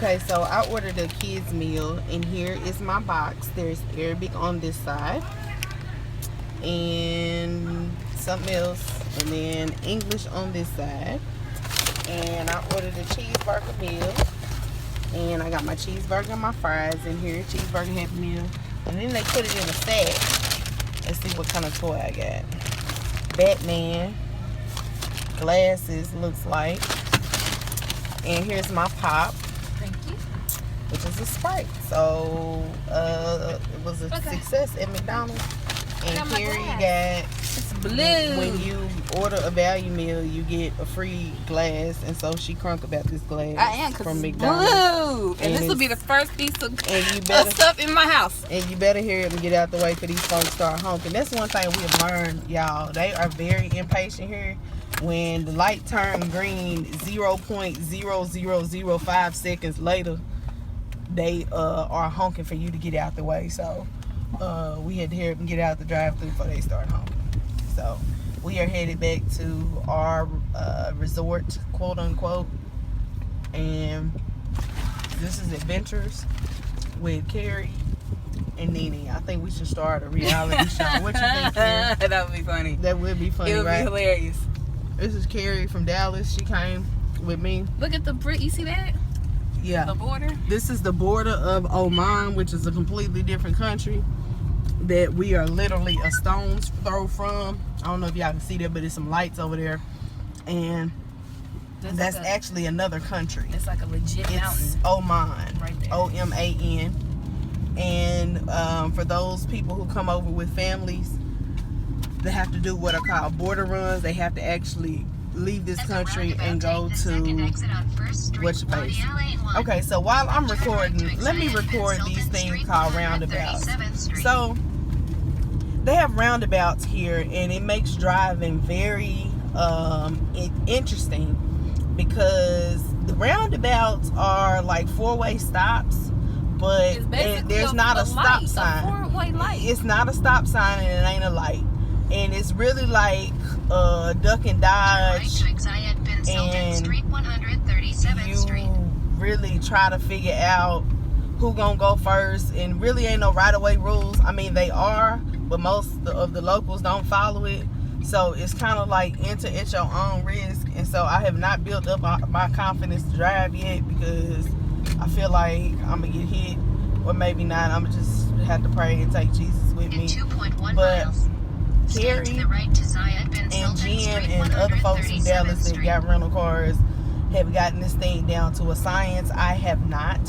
Okay, so I ordered a kids meal, and here is my box. There's Arabic on this side, and something else, and then English on this side. And I ordered a cheeseburger meal, and I got my cheeseburger and my fries in here, cheeseburger Happy Meal. And then they put it in a sack. Let's see what kind of toy I got. Batman. Glasses, looks like. And here's my pop. Thank you. Which is a Sprite. So, it was a success at McDonald's. And here you got, it's blue. When you order a value meal, you get a free glass. And so she crunk about this glass. I am, from it's McDonald's. blue. And this will be the first piece of stuff in my house. And you better hurry up and get out the way for these folks start honking. That's one thing we have learned, y'all. They are very impatient here. When the light turned green 0.0005 seconds later, they are honking for you to get out the way. So we had to hurry up and get out the drive-thru before they start honking. So we are headed back to our resort, quote unquote, and this is Adventures with Keri and Nene. I think we should start a reality show. What you think, Keri? That would be funny. That would be funny, it would right? be hilarious. This is Keri from Dallas. She came with me. Look at the brick. You see that? Yeah. The border. This is the border of Oman, which is a completely different country that we are literally a stone's throw from. I don't know if y'all can see that, but there's some lights over there. And that's like actually another country. It's like a legit mountain. It's Oman. Right there. O-M-A-N. And for those people who come over with families, they have to do what are called border runs. They have to actually leave this country and go to what's your face. Okay, so while I'm recording, let me record these things called roundabouts. So they have roundabouts here, and it makes driving very interesting because the roundabouts are like four-way stops, but there's not a stop sign. A four-way light. It's not a stop sign, and it ain't a light. And it's really like duck and dodge, and you really try to figure out who gonna go first, and really ain't no right-of-way rules. I mean, they are, but most of the locals don't follow it, so it's kind of like enter at your own risk. And so I have not built up my confidence to drive yet because I feel like I'm gonna get hit, or maybe not. I'm gonna just have to pray and take Jesus with me. But Keri and Jen and other folks in Dallas that got rental cars have gotten this thing down to a science. I have not,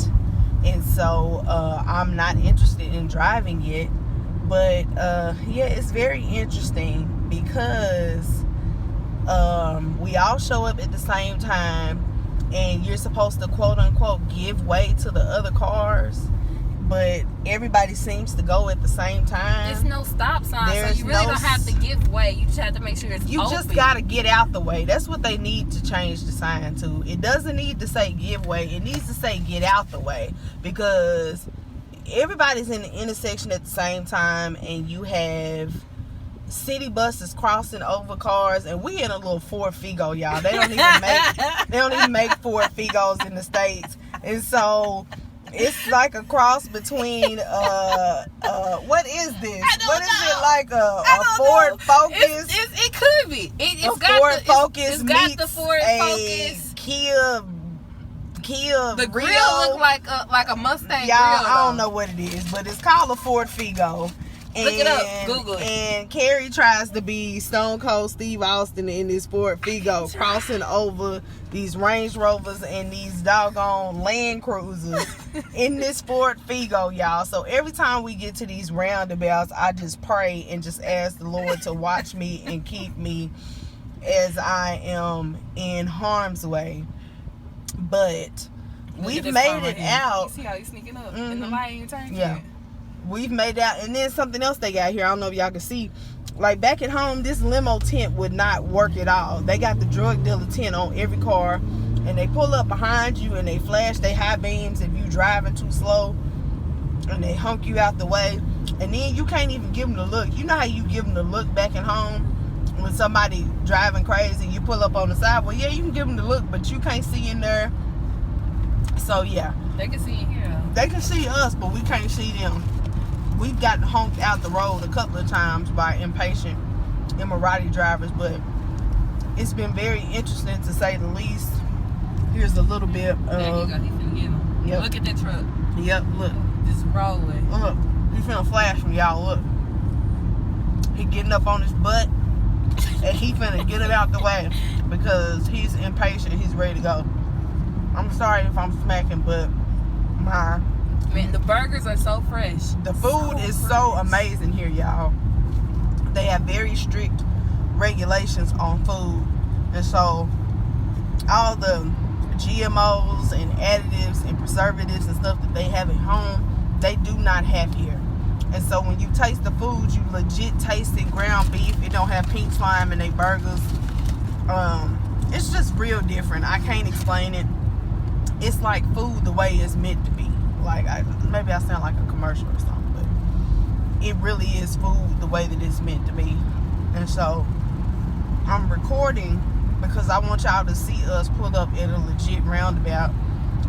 and so I'm not interested in driving yet. But yeah, it's very interesting because we all show up at the same time, and you're supposed to quote unquote give way to the other cars, but everybody seems to go at the same time. There's no stop sign, so you really don't have to give way. You just have to make sure it's open. You just gotta get out the way. That's what they need to change the sign to. It doesn't need to say give way. It needs to say get out the way, because everybody's in the intersection at the same time, and you have city buses crossing over cars, and we in a little Ford Figo, y'all. They don't even make Ford Figos in the States, and so it's like a cross between what is this? What is it, like a Ford Focus? It could be. It's got Ford Focus. It's got the Ford Focus. Kia. The grill Rio. look like a Mustang Y'all, grill. I don't know what it is, but it's called a Ford Figo. And, look it up. Google it. And Keri tries to be Stone Cold Steve Austin in this Ford Figo, crossing over these Range Rovers and these doggone Land Cruisers in this Ford Figo, y'all. So every time we get to these roundabouts, I just pray and just ask the Lord to watch me and keep me as I am in harm's way. But we've made it out. You see how he's sneaking up in the light and you turn? Yeah. We've made it out. And then something else they got here, I don't know if y'all can see. Like back at home, this limo tent would not work at all. They got the drug dealer tent on every car, and they pull up behind you and they flash their high beams if you driving too slow, and they honk you out the way. And then you can't even give them the look. You know how you give them the look back at home when somebody driving crazy, you pull up on the side? Well, yeah, you can give them the look, but you can't see in their So yeah, they can see you here. They can see us, but we can't see them. We've gotten honked out the road a couple of times by impatient Emirati drivers, but it's been very interesting to say the least. Here's a little bit of. There you go. He finna get him. Yep. Look at that truck. Yep. Look. Just rolling. Look. He finna flash from y'all. Look. He getting up on his butt, and he finna get it out the way because he's impatient. He's ready to go. I'm sorry if I'm smacking, but man, the burgers are so fresh. The food is so amazing here, y'all. They have very strict regulations on food, and so all the GMOs and additives and preservatives and stuff that they have at home, they do not have here. And so when you taste the food, you legit tasting ground beef. It don't have pink slime in their burgers. It's just real different. I can't explain it. It's like food the way it's meant to be. Like, maybe I sound like a commercial or something, but it really is food the way that it's meant to be. And so I'm recording because I want y'all to see us pull up at a legit roundabout,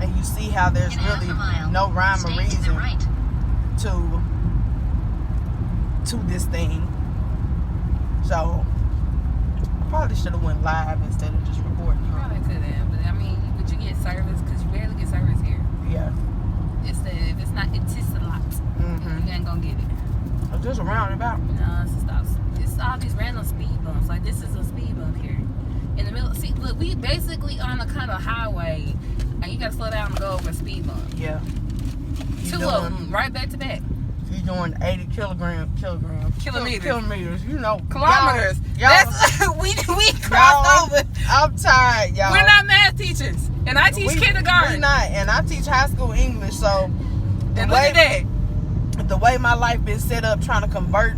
and you see how there's really no rhyme or reason to this thing. So I probably should have went live instead of just recording. You probably could have, but I mean, would you get service? Because you barely get service here. Yeah. If it's not, it's a lot. You ain't gonna get it. It's just a roundabout. No, it's all these random speed bumps. Like, this is a speed bump here in the middle. See, look, we basically on a kind of highway, and you gotta slow down and go over a speed bump. Yeah. Two of them, right back to back. You're doing 80 kilometers. You know, kilometers. Y'all, we crossed over. I'm tired, y'all. We're not math teachers, and I teach kindergarten. We're not, and I teach high school English. So look at that. The way my life been set up, trying to convert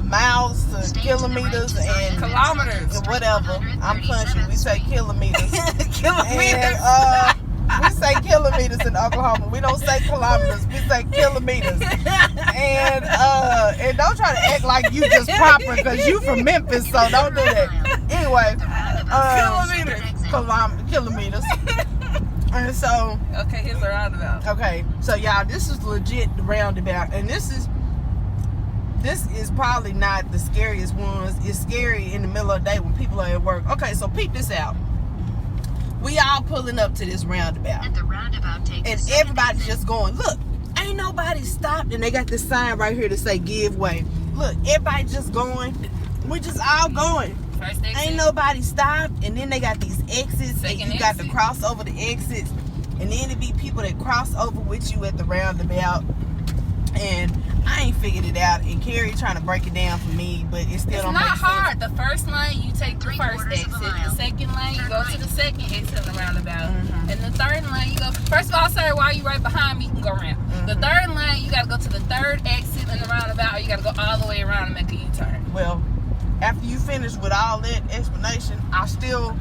miles to kilometers and kilometers, and whatever. I'm country. We say kilometers. Kilometers. And, we say kilometers in Oklahoma. We don't say kilometers. We say kilometers. And don't try to act like you just proper because you from Memphis, so don't do that. Anyway, kilometers. And so, okay, here's the roundabout. Okay, so y'all, this is legit the roundabout, and this is probably not the scariest ones. It's scary in the middle of the day when people are at work. Okay, so peep this out. We all pulling up to this roundabout. And the roundabout takes and everybody's just going, look, ain't nobody stopped, and they got this sign right here to say give way. Look, everybody just going. We're just all going. First exit. Ain't nobody stopped, and then they got these exits, and you got to cross over the exits, and then it be people that cross over with you at the roundabout. And I ain't figured it out, and Keri trying to break it down for me, but it still don't make sense. It's not hard. The first lane, you take the first exit. The second lane, you go to the second exit of the roundabout. And the third lane, you go. First of all, sir, while you right behind me, you can go around. The third lane, you got to go to the third exit in the roundabout, or you got to go all the way around and make a U-turn. Well, after you finish with all that explanation, I still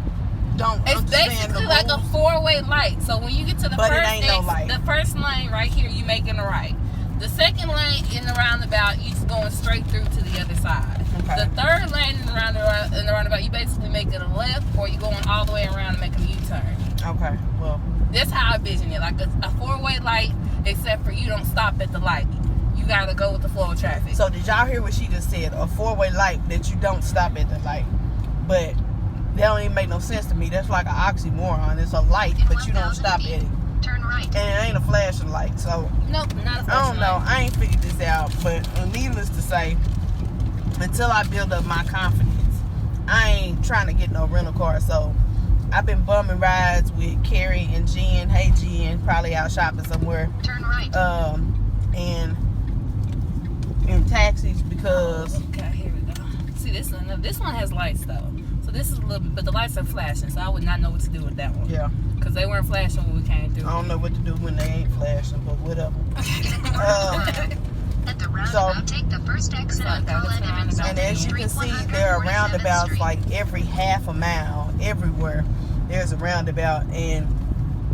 don't understand the rules. It's basically like a four-way light. So when you get to the first exit, the first lane right here, you making a right. The second lane in the roundabout, you're going straight through to the other side. Okay. The third lane in the roundabout, you basically making a left, or you're going all the way around and making a U-turn. Okay, well. That's how I envision it. Like a four-way light, except for you don't stop at the light. You got to go with the flow of traffic. So did y'all hear what she just said? A four-way light that you don't stop at the light. But that don't even make no sense to me. That's like an oxymoron. It's a light, but you don't stop at it. Turn right. And it ain't a flashing light, so. Nope, not a flashing light. I don't know. I ain't figured this out, but needless to say, until I build up my confidence, I ain't trying to get no rental car. So I've been bumming rides with Keri and Jen. Hey, Jen, probably out shopping somewhere. Turn right. And in taxis because. Okay, here we go. See, this one has lights though. So this is a little bit, but the lights are flashing, so I would not know what to do with that one. Yeah. Because they weren't flashing when we came through. I don't know what to do when they ain't flashing, but whatever. At the roundabout, take the first exit on and as you can see, there are roundabouts like every half a mile, everywhere. There's a roundabout, and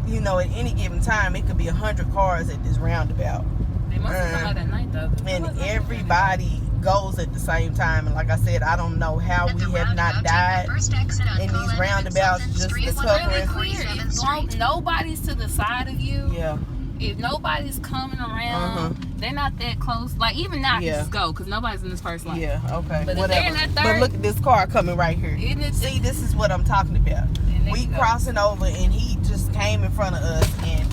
you know, at any given time, it could be 100 cars at this roundabout. They must have come out at night though. And everybody goes at the same time. And like I said, I don't know how we have not died in these roundabouts. Just the covering. Nobody's to the side of you. Yeah. If nobody's coming around, they're not that close. Like, even now, I can just go because nobody's in this first line. Yeah, okay. But whatever. if they're in that third, but look at this car coming right here. See, this is what I'm talking about. We crossing over, and he just came in front of us, and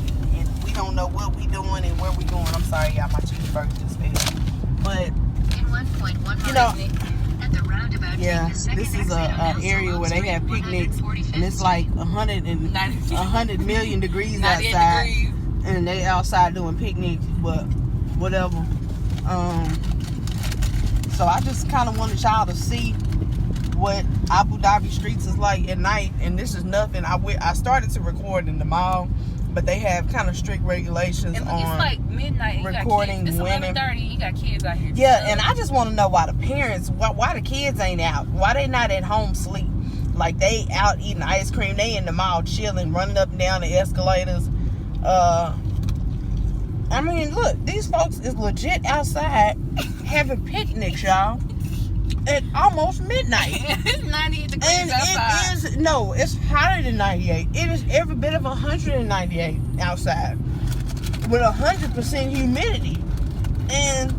we don't know what we doing and where we going. I'm sorry, y'all, my cheeseburger just fell. But, you know, yeah, this is a area where they have picnics, and it's like 100 million degrees outside. And they outside doing picnics, but whatever. So I just kind of wanted y'all to see what Abu Dhabi streets is like at night. And this is nothing. I started to record in the mall, but they have kind of strict regulations on it's like midnight. Recording it's women. 11:30. You got kids out here. Yeah, and I just want to know why the parents, why the kids ain't out, why they not at home sleep, like they out eating ice cream, they in the mall chilling, running up and down the escalators. I mean, look, these folks is legit outside having picnics, y'all, at almost midnight. It's 98 degrees and outside. It's hotter than 98. It is every bit of 198 outside with 100% humidity. And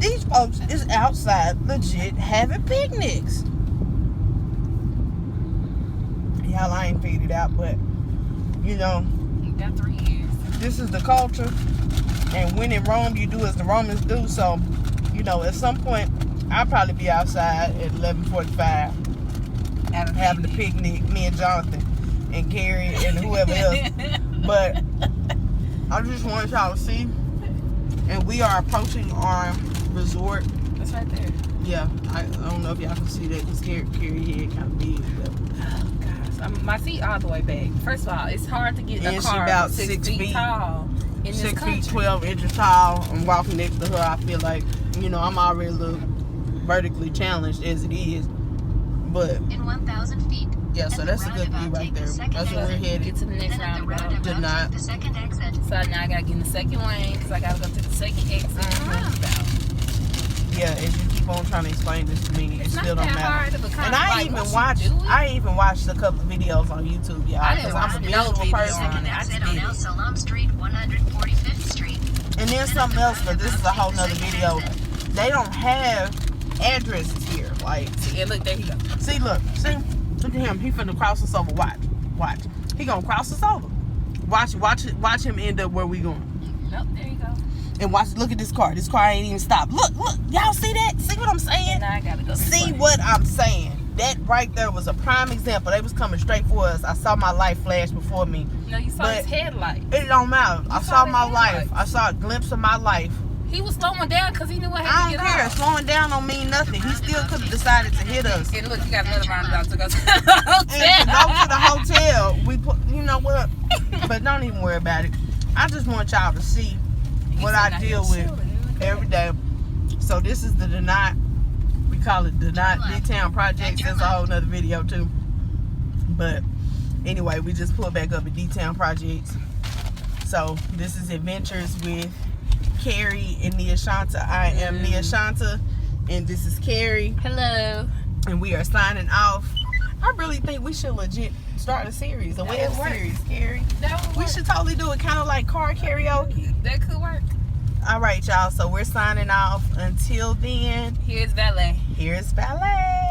these folks is outside legit having picnics. Y'all, I ain't figured it out, but, you know, You got 3 years. This is the culture, and when in Rome, you do as the Romans do. So, you know, at some point, I'll probably be outside at 11:45 having a picnic, me and Jonathan and Keri and whoever else. But I just want y'all to see, and we are approaching our resort. It's right there. Yeah, I don't know if y'all can see that because Keri head kind of big. But Oh gosh, my feet all the way back. First of all, it's hard to get in a And car she about 6 6 feet tall in this 6 country. feet 12 inches tall. I'm walking next to her. I feel like, you know, I'm already a little vertically challenged as it is. But in 1,000 feet. yeah, so that's a good view right there. That's where we're headed. Get to the next roundabout. Did not. The second exit. So now I gotta get in the second lane because I gotta go to the second exit roundabout. Yeah, as you keep on trying to explain this to me, it still don't matter. And And I even watched a couple of videos on YouTube, y'all. I didn't watch I'm a no visual video person. on it. I Exit just on did El it. Salam Street, 145th Street. And then something else, but this is a whole nother video. They don't have addresses here. Like, Yeah, look, there he go. see, look at him. He finna cross us over. Watch. He gonna cross us over. Watch him end up where we going. Nope, there you go. And look at this car. This car ain't even stopped. Look, y'all see that? See what I'm saying? Now I gotta go. See what I'm saying? That right there was a prime example. They was coming straight for us. I saw my life flash before me. No, you saw his headlight. It don't matter. I saw saw the my life. headlights. I saw a glimpse of my life. He was slowing down because he knew what I had to don't get care. off. Slowing down don't mean nothing. He still could have decided to hit us. And look, you got another roundabout to go to the And to hotel. go to the hotel, we put, you know what? But don't even worry about it. I just want y'all to see what I deal with every day. So this is the Denot. We call it Denot D-Town Projects. That's a whole nother video too. But anyway, we just pulled back up at D-Town Projects. So this is Adventures with Keri and NiaShanta. I am NiaShanta, and this is Keri. Hello. And we are signing off. I really think we should legit start a series, a web series, Keri. We should totally do it, kind of like car karaoke. That could work. All right, y'all. So we're signing off. Until then, Here's valet. here's Ballet.